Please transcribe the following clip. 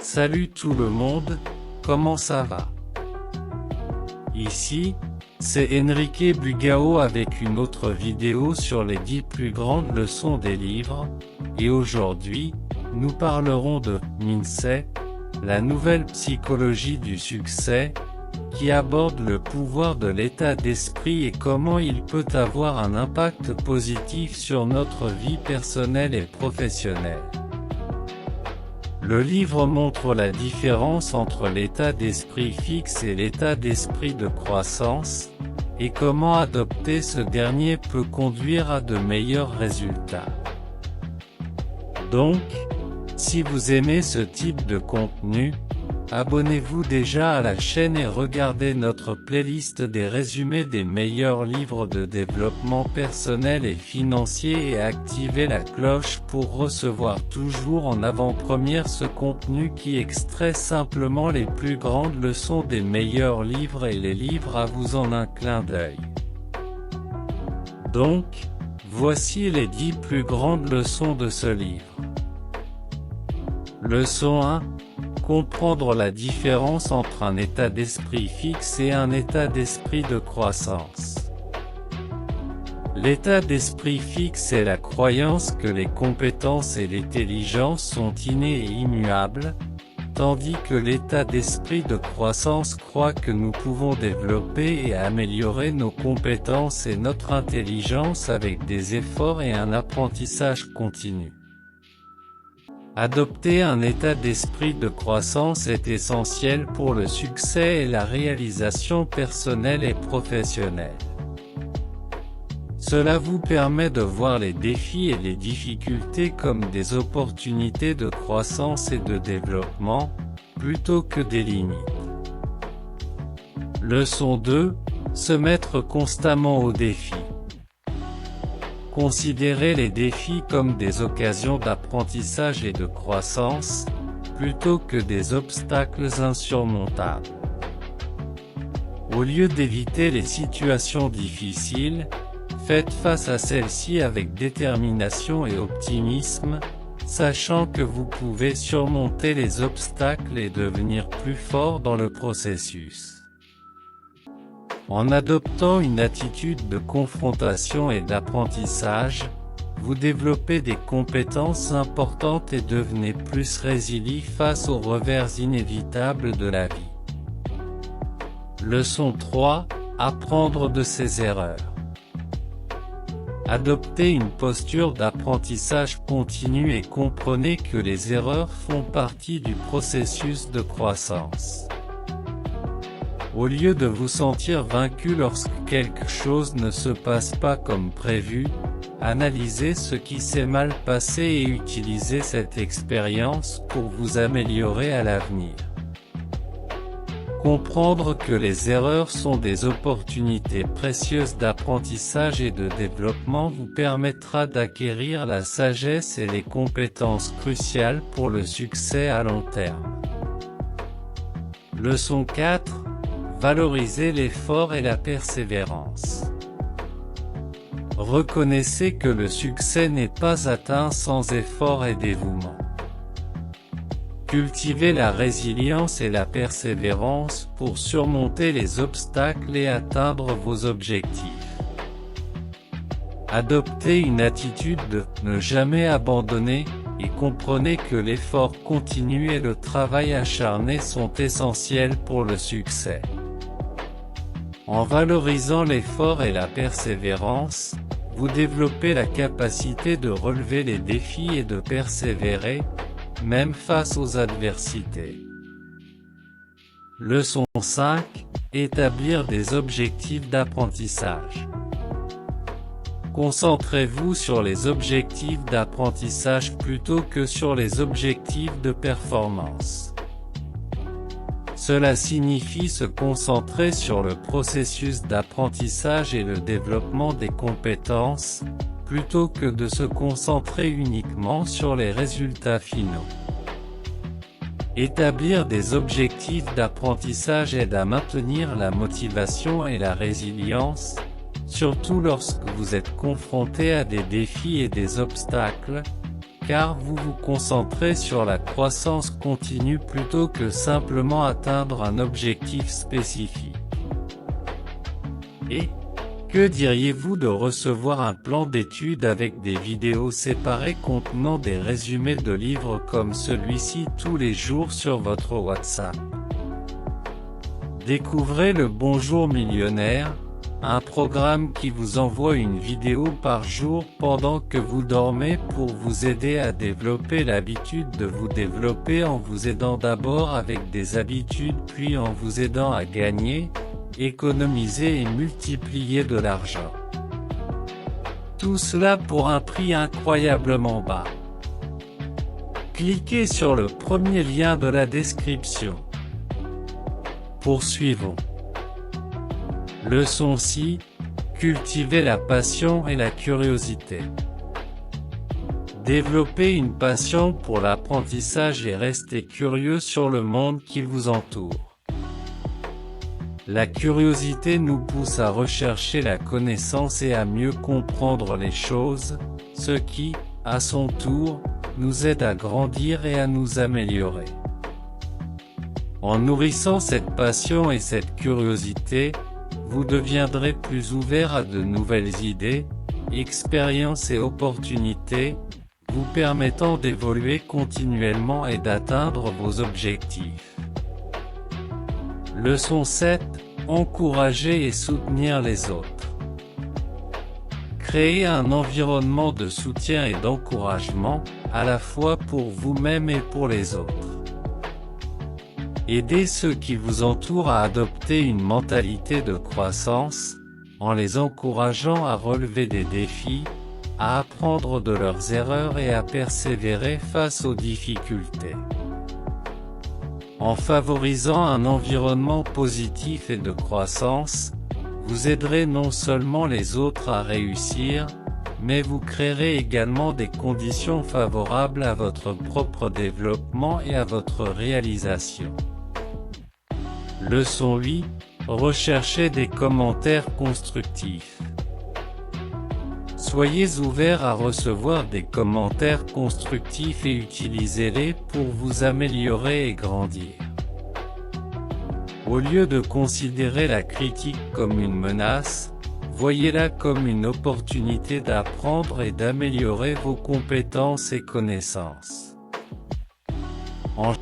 Salut tout le monde, comment ça va? Ici, c'est Enrique Bugao avec une autre vidéo sur les 10 plus grandes leçons des livres, et aujourd'hui, nous parlerons de Mindset, la nouvelle psychologie du succès, qui aborde le pouvoir de l'état d'esprit et comment il peut avoir un impact positif sur notre vie personnelle et professionnelle. Le livre montre la différence entre l'état d'esprit fixe et l'état d'esprit de croissance, et comment adopter ce dernier peut conduire à de meilleurs résultats. Donc, si vous aimez ce type de contenu, abonnez-vous déjà à la chaîne et regardez notre playlist des résumés des meilleurs livres de développement personnel et financier et activez la cloche pour recevoir toujours en avant-première ce contenu qui extrait simplement les plus grandes leçons des meilleurs livres et les livres à vous en un clin d'œil. Donc, voici les 10 plus grandes leçons de ce livre. Leçon 1. Comprendre la différence entre un état d'esprit fixe et un état d'esprit de croissance. L'état d'esprit fixe est la croyance que les compétences et l'intelligence sont innées et immuables, tandis que l'état d'esprit de croissance croit que nous pouvons développer et améliorer nos compétences et notre intelligence avec des efforts et un apprentissage continu. Adopter un état d'esprit de croissance est essentiel pour le succès et la réalisation personnelle et professionnelle. Cela vous permet de voir les défis et les difficultés comme des opportunités de croissance et de développement, plutôt que des limites. Leçon 2. Se mettre constamment au défi. Considérez les défis comme des occasions d'apprentissage et de croissance, plutôt que des obstacles insurmontables. Au lieu d'éviter les situations difficiles, faites face à celles-ci avec détermination et optimisme, sachant que vous pouvez surmonter les obstacles et devenir plus fort dans le processus. En adoptant une attitude de confrontation et d'apprentissage, vous développez des compétences importantes et devenez plus résilient face aux revers inévitables de la vie. Leçon 3. Apprendre de ses erreurs. Adoptez une posture d'apprentissage continu et comprenez que les erreurs font partie du processus de croissance. Au lieu de vous sentir vaincu lorsque quelque chose ne se passe pas comme prévu, analysez ce qui s'est mal passé et utilisez cette expérience pour vous améliorer à l'avenir. Comprendre que les erreurs sont des opportunités précieuses d'apprentissage et de développement vous permettra d'acquérir la sagesse et les compétences cruciales pour le succès à long terme. Leçon 4. Valorisez l'effort et la persévérance. Reconnaissez que le succès n'est pas atteint sans effort et dévouement. Cultivez la résilience et la persévérance pour surmonter les obstacles et atteindre vos objectifs. Adoptez une attitude de « ne jamais abandonner » et comprenez que l'effort continu et le travail acharné sont essentiels pour le succès. En valorisant l'effort et la persévérance, vous développez la capacité de relever les défis et de persévérer, même face aux adversités. Leçon 5. Établir des objectifs d'apprentissage. Concentrez-vous sur les objectifs d'apprentissage plutôt que sur les objectifs de performance. Cela signifie se concentrer sur le processus d'apprentissage et le développement des compétences, plutôt que de se concentrer uniquement sur les résultats finaux. Établir des objectifs d'apprentissage aide à maintenir la motivation et la résilience, surtout lorsque vous êtes confronté à des défis et des obstacles, car vous vous concentrez sur la croissance continue plutôt que simplement atteindre un objectif spécifique. Et que diriez-vous de recevoir un plan d'études avec des vidéos séparées contenant des résumés de livres comme celui-ci tous les jours sur votre WhatsApp? Découvrez le Bonjour Millionnaire, un programme qui vous envoie une vidéo par jour pendant que vous dormez pour vous aider à développer l'habitude de vous développer en vous aidant d'abord avec des habitudes puis en vous aidant à gagner, économiser et multiplier de l'argent. Tout cela pour un prix incroyablement bas. Cliquez sur le premier lien de la description. Poursuivons. Leçon 6. Cultiver la passion et la curiosité. Développez une passion pour l'apprentissage et restez curieux sur le monde qui vous entoure. La curiosité nous pousse à rechercher la connaissance et à mieux comprendre les choses, ce qui, à son tour, nous aide à grandir et à nous améliorer. En nourrissant cette passion et cette curiosité, vous deviendrez plus ouvert à de nouvelles idées, expériences et opportunités, vous permettant d'évoluer continuellement et d'atteindre vos objectifs. Leçon 7. Encourager et soutenir les autres. Créez un environnement de soutien et d'encouragement, à la fois pour vous-même et pour les autres. Aidez ceux qui vous entourent à adopter une mentalité de croissance, en les encourageant à relever des défis, à apprendre de leurs erreurs et à persévérer face aux difficultés. En favorisant un environnement positif et de croissance, vous aiderez non seulement les autres à réussir, mais vous créerez également des conditions favorables à votre propre développement et à votre réalisation. Leçon 8. Recherchez des commentaires constructifs. Soyez ouverts à recevoir des commentaires constructifs et utilisez-les pour vous améliorer et grandir. Au lieu de considérer la critique comme une menace, voyez-la comme une opportunité d'apprendre et d'améliorer vos compétences et connaissances. En